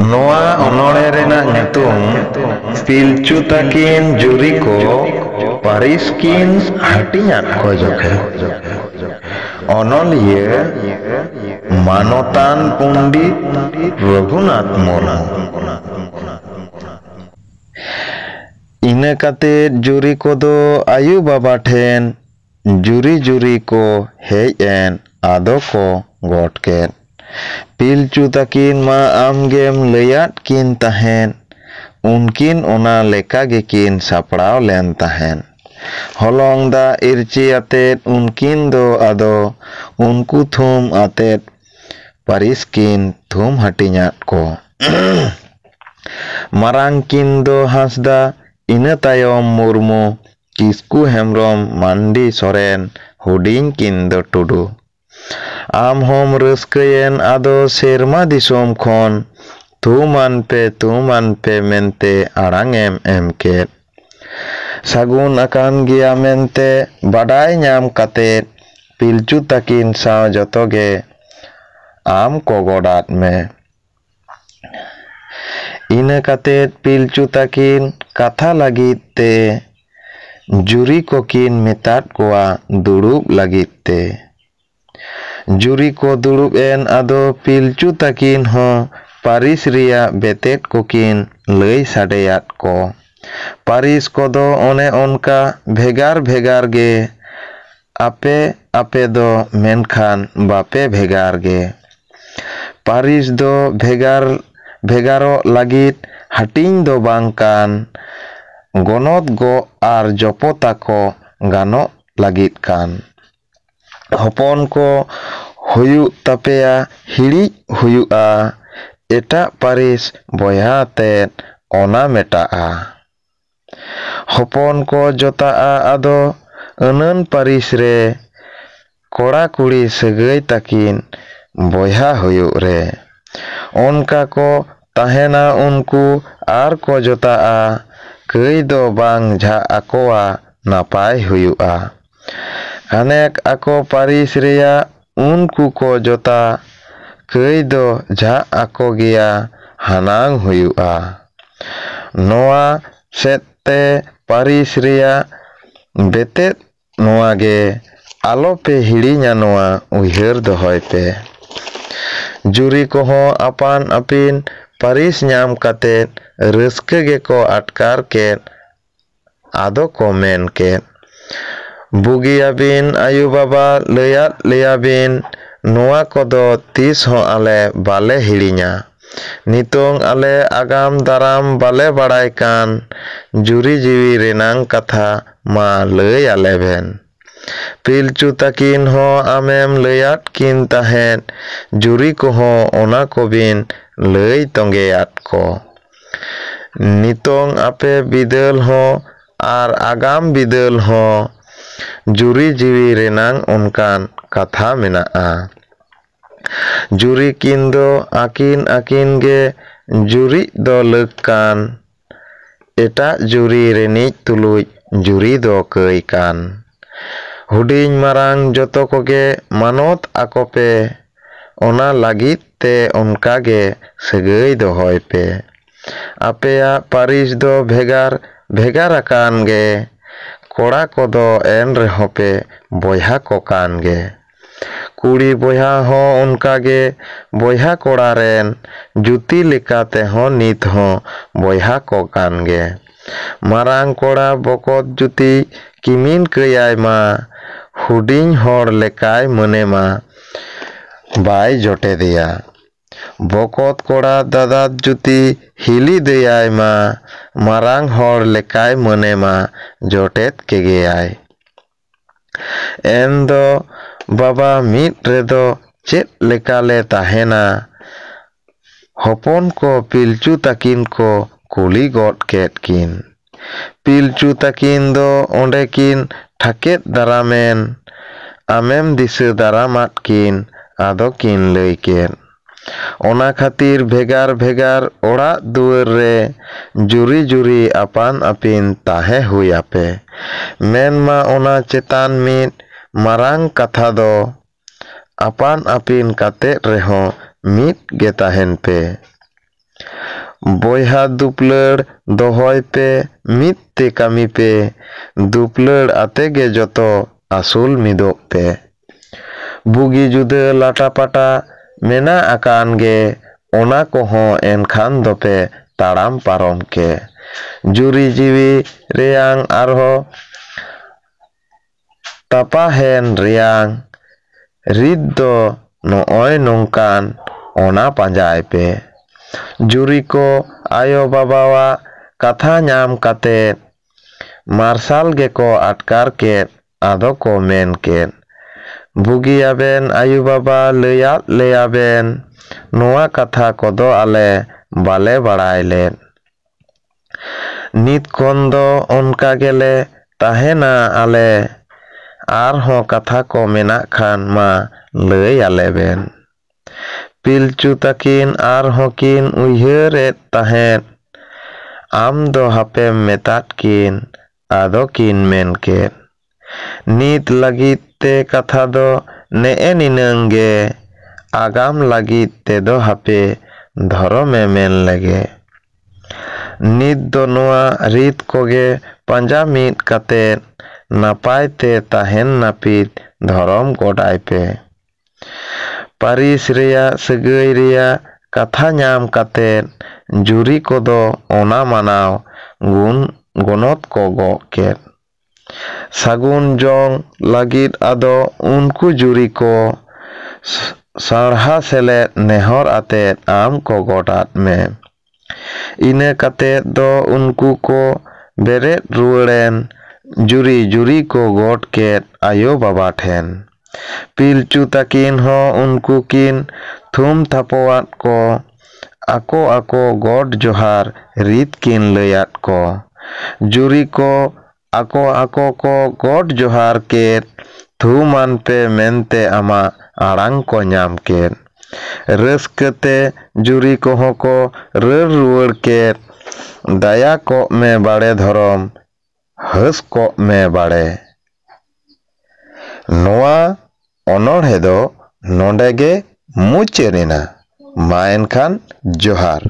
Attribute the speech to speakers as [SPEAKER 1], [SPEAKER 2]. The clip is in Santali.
[SPEAKER 1] ᱱᱚᱣᱟ ᱚᱱᱚᱬᱦᱮ ᱨᱮᱱᱟᱜ ᱧᱩᱛᱩᱢ ᱯᱤᱞᱪᱩ ᱛᱟᱹᱠᱤᱱ ᱡᱩᱨᱤ ᱠᱚ ᱯᱟᱹᱨᱤᱥ ᱠᱤᱱ ᱦᱟᱹᱴᱤᱧᱟᱫ ᱠᱚ ᱡᱚᱠᱷᱮᱡ ᱚᱱᱚᱞᱤᱭᱟᱹ ᱢᱟᱱᱚᱛᱟᱱ ᱯᱚᱱᱰᱤᱛ ᱨᱚᱜᱷᱩᱱᱟᱛᱷ ᱢᱩᱨᱢᱩ᱾ ᱤᱱᱟᱹ ᱠᱟᱛᱮᱫ ᱡᱩᱨᱤ ᱠᱚᱫᱚ ᱟᱭᱩ ᱵᱟᱵᱟ ᱴᱷᱮᱱ ᱡᱩᱨᱤ ᱠᱚ ᱦᱮᱡ ᱮᱱ ᱟᱫᱚ ᱠᱚ ᱜᱚᱴ ᱠᱮᱫ᱾ ᱯᱤᱞᱪᱩ ᱛᱟᱹᱠᱤᱱ ᱢᱟ ᱟᱢᱜᱮᱢ ᱞᱟᱹᱭᱟᱫ ᱠᱤᱱ ᱛᱟᱦᱮᱸᱫ᱾ ᱩᱱᱠᱤᱱ ᱚᱱᱟ ᱞᱮᱠᱟ ᱜᱮᱠᱤᱱ ᱥᱟᱯᱲᱟᱣ ᱞᱮᱱ ᱛᱟᱦᱮᱸᱫ᱾ ᱦᱚᱞᱚᱝ ᱫᱟᱜ ᱤᱨᱪᱤ ᱟᱛᱮᱫ ᱩᱱᱠᱤᱱ ᱫᱚ ᱟᱫᱚ ᱩᱱᱠᱩ ᱛᱷᱩᱢ 아তেᱫ ᱯᱟᱹᱨᱤᱥ ᱠᱤᱱ ᱛᱷᱩᱢ ᱦᱟᱹᱴᱤᱧᱟᱫ ᱠᱚ᱾ ᱢᱟᱨᱟᱝ ᱠᱤᱱ ᱫᱚ ᱦᱟᱸᱥᱫᱟ, ᱤᱱᱟᱹ ᱛᱟᱭᱚᱢ ᱢᱩᱨᱢᱩ, ᱠᱤᱥᱠᱩ ᱦᱮᱢᱵᱨᱚᱢ, ᱢᱟᱱᱰᱤ ᱥᱚᱨᱮᱱ, ᱦᱩᱰᱤᱧ ᱠᱤᱱ ᱫᱚ ᱴᱩᱰᱩ᱾ ᱟᱢ ᱦᱚᱢ ᱨᱟᱹᱥᱠᱟᱹᱭᱮᱱ ᱟᱫᱚ ᱥᱮᱨᱢᱟ ᱫᱤᱥᱚᱢ ᱠᱷᱚᱱ ᱛᱷᱩᱢᱟᱱ ᱯᱮ ᱢᱮᱱᱛᱮ ᱟᱲᱟᱝ ᱮᱢ ᱮᱢ ᱠᱮᱫ᱾ ᱥᱟᱹᱜᱩᱱ ᱟᱠᱟᱱ ᱜᱮᱭᱟ ᱢᱮᱱᱛᱮ ᱵᱟᱰᱟᱭ ᱧᱟᱢ ᱠᱟᱛᱮᱫ ᱯᱤᱞᱪᱩ ᱛᱟᱹᱠᱤᱱ ᱥᱟᱶ ᱡᱚᱛᱚᱜᱮ ᱟᱢ ᱠᱚᱜᱚᱰᱟᱫ ᱢᱮ᱾ ᱤᱱᱟᱹ ᱠᱟᱛᱮᱫ ᱯᱤᱞᱪᱩ ᱛᱟᱹᱠᱤᱱ ᱠᱟᱛᱷᱟ ᱞᱟᱹᱜᱤᱫ ᱛᱮ ᱡᱩᱨᱤ ᱠᱚᱠᱤᱱ ᱢᱮᱛᱟᱫ ᱠᱚᱣᱟ ᱫᱩᱲᱩᱵ ᱞᱟᱹᱜᱤᱫ ᱛᱮ᱾ ᱡᱩᱨᱤ ᱠᱚ ᱫᱩᱲᱩᱵ ᱮᱱ ᱟᱫᱚ ᱯᱤᱞᱪᱩ ᱛᱟᱹᱠᱤᱱ ᱦᱚᱸ ᱯᱟᱹᱨᱤᱥ ᱨᱮᱭᱟᱜ ᱵᱮᱛᱮᱫ ᱠᱚᱠᱤᱱ ᱞᱟᱹᱭ ᱥᱟᱰᱮᱭᱟᱫ ᱠᱚ᱾ ᱯᱟᱹᱨᱤᱥ ᱠᱚᱫᱚ ᱚᱱᱮ ᱚᱱᱠᱟ ᱵᱷᱮᱜᱟᱨ ᱜᱮ, ᱟᱯᱮ ᱫᱚ ᱢᱮᱱᱠᱷᱟᱱ ᱵᱟᱯᱮ ᱵᱷᱮᱜᱟᱨ ᱜᱮ᱾ ᱯᱟᱹᱨᱤᱥ ᱫᱚ ᱵᱷᱮᱜᱟᱨᱚᱜ ᱞᱟᱹᱜᱤᱫ ᱦᱟᱹᱴᱤᱧ ᱫᱚ ᱵᱟᱝ ᱠᱟᱱ, ᱜᱚᱱᱚᱛ ᱜᱚ ᱟᱨ ᱡᱚᱯᱚᱛᱟ ᱠᱚ ᱜᱟᱱᱚᱜ ᱞᱟᱹᱜᱤᱫ ᱠᱟᱱ᱾ ᱦᱚᱯᱚᱱ ᱠᱚ ᱦᱩᱭᱩᱜ ᱛᱟᱯᱮᱭᱟ, ᱦᱤᱲᱤᱡ ᱦᱩᱭᱩᱜᱼᱟ ᱮᱴᱟᱜ ᱯᱟᱹᱨᱤᱥ ᱵᱚᱭᱦᱟ ᱟᱛᱮᱫ, ᱚᱱᱟ ᱢᱮᱴᱟᱜᱼᱟ᱾ ᱦᱚᱯᱚᱱ ᱠᱚ ᱡᱚᱛᱟᱜᱼᱟ ᱟᱫᱚ ᱟᱹᱱᱟᱹᱱ ᱯᱟᱹᱨᱤᱥ ᱨᱮ, ᱠᱚᱲᱟ ᱠᱩᱲᱤ ᱥᱟᱹᱜᱟᱹᱭ ᱛᱟᱹᱠᱤᱱ ᱵᱚᱭᱦᱟ ᱦᱩᱭᱩᱜ ᱨᱮ᱾ ᱚᱱᱠᱟ ᱠᱚ ᱛᱟᱦᱮᱱᱟ ᱩᱱᱠᱩ ᱟᱨ ᱠᱚ ᱡᱚᱛᱟᱜᱼᱟ, ᱠᱟᱹᱭ ᱫᱚ ᱵᱟᱝ ᱡᱷᱟᱜ ᱟᱠᱚᱣᱟ ᱱᱟᱯᱟᱭ ᱦᱩᱭᱩᱜᱼᱟ᱾ ᱦᱟᱱᱮᱠ ᱟᱠᱚ ᱯᱟᱹᱨᱤᱥ ᱨᱮᱭᱟᱜ ᱩᱱᱠᱩ ko jota ᱠᱟᱹᱭ ᱫᱚ ᱡᱷᱟᱜ ᱟᱠᱚ ᱜᱮᱭᱟ ᱦᱟᱱᱟᱝ ᱦᱩᱭᱩᱜᱼᱟ᱾ ᱱᱚᱣᱟ ᱥᱮᱫ ᱛᱮ ᱯᱟᱹᱨᱤᱥ ᱨᱮᱭᱟᱜ ᱵᱮᱛᱮᱫ ᱱᱚᱣᱟ ᱜᱮ, ᱟᱞᱚᱯᱮ ᱦᱤᱲᱤᱧᱟ ᱱᱚᱣᱟ ᱩᱭᱦᱟᱹᱨ ᱫᱚᱦᱚᱭ ᱯᱮ᱾ ᱡᱩᱨᱤ ᱠᱚᱦᱚᱸ ᱟᱯᱟᱱ ᱟᱹᱯᱤᱱ ᱯᱟᱹᱨᱤᱥ ᱧᱟᱢ ᱠᱟᱛᱮᱫ ᱨᱟᱹᱥᱠᱟᱹ ᱜᱮᱠᱚ ᱟᱴᱠᱟᱨ ᱠᱮᱫ᱾ ᱟᱫᱚ ᱠᱚ ᱢᱮᱱ ᱠᱮᱫ, ᱵᱩᱜᱤᱭᱟᱵᱤᱱ ᱟᱭᱩ ᱵᱟᱵᱟ ᱞᱟᱹᱭᱟᱫ ᱞᱮᱭᱟᱵᱤᱱ, ᱱᱚᱣᱟ ᱠᱚᱫᱚ ᱛᱤᱥ ᱦᱚᱸ ᱟᱞᱮ ᱵᱟᱞᱮ ᱦᱤᱲᱤᱧᱟ᱾ ᱱᱤᱛᱚᱝ ᱟᱞᱮ 아가ᱢ ᱫᱟᱨᱟᱢ ᱵᱟᱞᱮ ᱵᱟᱲᱟᱭ ᱠᱟᱱ ᱡᱩᱨᱤ ᱡᱤᱣᱤ ᱨᱮᱱᱟᱝ ᱠᱟᱛᱷᱟ ᱢᱟ ᱞᱟᱹᱭ ᱟᱞᱮ ᱵᱮᱱ᱾ ᱯᱤᱞᱪᱩ ᱛᱟᱹᱠᱤᱱ ᱦᱚᱸ ᱟᱢᱮᱢ ᱞᱟᱹᱭᱟᱫ ᱠᱤᱱ ᱛᱟᱦᱮᱸᱫ, ᱡᱩᱨᱤ ᱠᱚᱦᱚᱸ ᱚᱱᱟ ᱠᱚᱵᱤᱱ ᱞᱟᱹᱭ ᱛᱚᱸᱜᱮᱭᱟᱫ ᱠᱚ᱾ ᱱᱤᱛᱚᱝ ᱟᱯᱮ ᱵᱤᱫᱟᱹᱞ ᱦᱚᱸ ᱟᱨ 아가ᱢ ᱵᱤᱫᱟᱹᱞ ᱦᱚᱸ ᱡᱩᱨᱤ ᱡᱤᱣᱤ ᱨᱮᱱᱟᱝ ᱚᱱᱠᱟᱱ ᱠᱟᱛᱷᱟ ᱢᱮᱱᱟᱜᱼᱟ᱾ ᱡᱩᱨᱤ ᱠᱤᱱ ᱫᱚ ᱟᱹᱠᱤᱱ ᱜᱮ ᱡᱩᱨᱤᱜ ᱫᱚ ᱞᱟᱹᱠ ᱠᱟᱱ, ᱮᱴᱟᱜ ᱡᱩᱨᱤ ᱨᱤᱱᱤᱡ ᱛᱩᱞᱩᱡ ᱡᱩᱨᱤ ᱫᱚ ᱠᱟᱹᱭ ᱠᱟᱱ᱾ ᱦᱩᱰᱤᱧ ᱢᱟᱨᱟᱝ ᱡᱚᱛᱚ ᱠᱚᱜᱮ ᱢᱟᱱᱚᱛ ᱟᱠᱚᱯᱮ, ᱚᱱᱟ ᱞᱟᱹᱜᱤᱫ ᱛᱮ ᱚᱱᱠᱟ ᱜᱮ ᱥᱟᱹᱜᱟᱹᱭ ᱫᱚᱦᱚᱭ ᱯᱮ᱾ ᱟᱯᱮᱭᱟᱜ ᱯᱟᱹᱨᱤᱥ ᱫᱚ ᱵᱷᱮᱜᱟᱨ ᱟᱠᱟᱱ ᱜᱮ, ᱠᱚᱲᱟ ᱠᱚᱫᱚ ᱮᱱ ᱨᱮᱦᱚᱸ ᱯᱮ ᱵᱚᱭᱦᱟ ᱠᱚ ᱠᱟᱱ ᱜᱮ᱾ ᱠᱩᱲᱤ ᱵᱚᱭᱦᱟ ᱦᱚᱸ ᱚᱱᱠᱟ ᱜᱮ ᱵᱚᱭᱦᱟ ᱠᱚᱲᱟ ᱨᱮᱱ ᱡᱩᱛᱤ ᱞᱮᱠᱟ ᱛᱮᱦᱚᱸ ᱱᱤᱛ ᱦᱚᱸ ᱵᱚᱭᱦᱟ ᱠᱚ ᱠᱟᱱ ᱜᱮ᱾ ᱢᱟᱨᱟᱝ ᱠᱚᱲᱟ ᱵᱚᱠᱚᱛ ᱡᱩᱫᱤ ᱠᱤᱢᱤᱱ ᱠᱟᱹᱭᱟᱭ ᱢᱟ, ᱦᱩᱰᱤᱧ ᱦᱚᱲ ᱞᱮᱠᱟᱭ ᱢᱟᱹᱱᱮ ᱢᱟ ᱵᱟᱭ ᱡᱚᱴᱮᱫᱮᱭᱟ᱾ ᱵᱚᱠᱚᱛ ᱠᱚᱲᱟ ᱫᱟᱫᱟᱛ ᱡᱩᱫᱤ ᱦᱤᱞᱤ ᱫᱮᱭᱟᱭ ᱢᱟ, ᱢᱟᱨᱟᱝ ᱦᱚᱲ ᱞᱮᱠᱟᱭ ᱢᱟᱹᱱᱮ ᱢᱟ ᱡᱚᱴᱮᱫ ᱠᱮᱜᱮᱭᱟᱭ᱾ ᱮᱱ ᱫᱚ ᱵᱟᱵᱟ ᱢᱤᱫ ᱨᱮᱫᱚ ᱪᱮᱫ ᱞᱮᱠᱟᱞᱮ ᱛᱟᱦᱮᱱᱟ? ᱦᱚᱯᱚᱱ ᱠᱚ ᱯᱤᱞᱪᱩ ᱛᱟᱹᱠᱤᱱ ᱠᱚ ᱠᱩᱞᱤ ᱜᱚᱫ ᱠᱮᱫ ᱠᱤᱱ᱾ ᱯᱤᱞᱪᱩ ᱛᱟᱹᱠᱤᱱ ᱫᱚ ᱚᱸᱰᱮ ᱠᱤᱱ ᱴᱷᱟᱠᱮᱫ ᱫᱟᱨᱟᱢᱮᱱ, ᱟᱢᱮᱢ ᱫᱤᱥᱟᱹ ᱫᱟᱨᱟᱢᱟᱫ ᱠᱤᱱ, ᱟᱫᱚ ᱠᱤᱱ ᱞᱟᱹᱭ ᱠᱮᱫ, ᱚᱱᱟ ᱠᱷᱟᱹᱛᱤᱨ ᱵᱷᱮᱜᱟᱨ ᱚᱲᱟᱜ ᱫᱩᱣᱟᱹᱨ ᱨᱮ ᱡᱩᱨᱤ 아ᱯᱟᱱ ᱟᱹᱯᱤᱱ ᱛᱟᱦᱮᱸ ᱦᱩᱭ ᱟᱯᱮ᱾ ᱢᱮᱱᱢᱟ ᱚᱱᱟ ᱪᱮᱛᱟᱱ ᱢᱤᱫ ᱢᱟᱨᱟᱝ ᱠᱟᱛᱷᱟ ᱫᱚ, 아ᱯᱟᱱ ᱟᱹᱯᱤᱱ ᱠᱟᱛᱮᱫ ᱨᱮᱦᱚᱸ ᱢᱤᱫ ᱜᱮ ᱛᱟᱦᱮᱱ ᱯᱮ᱾ ᱵᱚᱭᱦᱟ ᱫᱩᱯᱞᱟᱹᱲ ᱫᱚᱦᱚᱭ ᱯᱮ ᱢᱤᱫ ᱛᱮ ᱠᱟᱹᱢᱤ ᱯᱮ ᱫᱩᱯᱞᱟᱹᱲ ᱟᱛᱮ ᱜᱮ ᱡᱚᱛᱚ ᱟᱹᱥᱩᱞ ᱢᱤᱫᱚᱜ ᱯᱮ ᱵᱩᱜᱤ ᱡᱩᱫᱟᱹ ᱞᱟᱴᱟᱯᱟᱴᱟ ᱢᱮᱱᱟᱜ ᱟᱠᱟᱱ ᱜᱮ ᱚᱱᱟ ᱠᱚᱦᱚᱸ ᱮᱱᱠᱷᱟᱱ ᱫᱚᱯᱮ ᱛᱟᱲᱟᱢ ᱯᱟᱨᱚᱢ ᱠᱮ ᱡᱩᱨᱤ ᱡᱤᱣᱤ ᱨᱮᱭᱟᱝ ᱟᱨᱦᱚᱸ ᱛᱟᱯᱟᱦᱮᱱ ᱨᱮᱭᱟᱝ ᱨᱤᱛ ᱫᱚ ᱱᱚᱜᱼᱚᱭ ᱱᱚᱝᱠᱟᱱ ᱚᱱᱟ ᱯᱟᱸᱡᱟᱭ ᱯᱮ ᱡᱩᱨᱤ ko ayo babawa katha nyam katet marsal geko atkar ket ado ko men ket bugiyaben ayu baba leyat leyaben noa katha kodo ale bale baray len nit kondo onka gele tahena ale arho katha ko menak khan ma ley aleben Pilchu takin arhon kin uyheret tahet am do hapem metat kin ado kin men ket nit lagit te katha do nee ninang ge agam lagit te do hape dhorome men lege nit do noa rit koge panja mit katet napay te tahen napit dhorom godai pe Paris reya sagay reya katha nyam katet juri kodo ona manaw gunot ko go ket sagun jong lagit ado unku juri ko sarha selet nehor atet am ko godat me ine katet do unku ko beret ruaren juri ko god ket ayo baba then Pilchu takin ho unku kin thum thapowat ko ako god johar rit kin layat ko juri ko ako ko god johar ket thuman pe mente ama arang ko nyam ket raskate juri ko ho ko ruar ket daya ko me bade dhorom has ko me bade Noa onolhe do nonde ge mucharena ma enkhan johar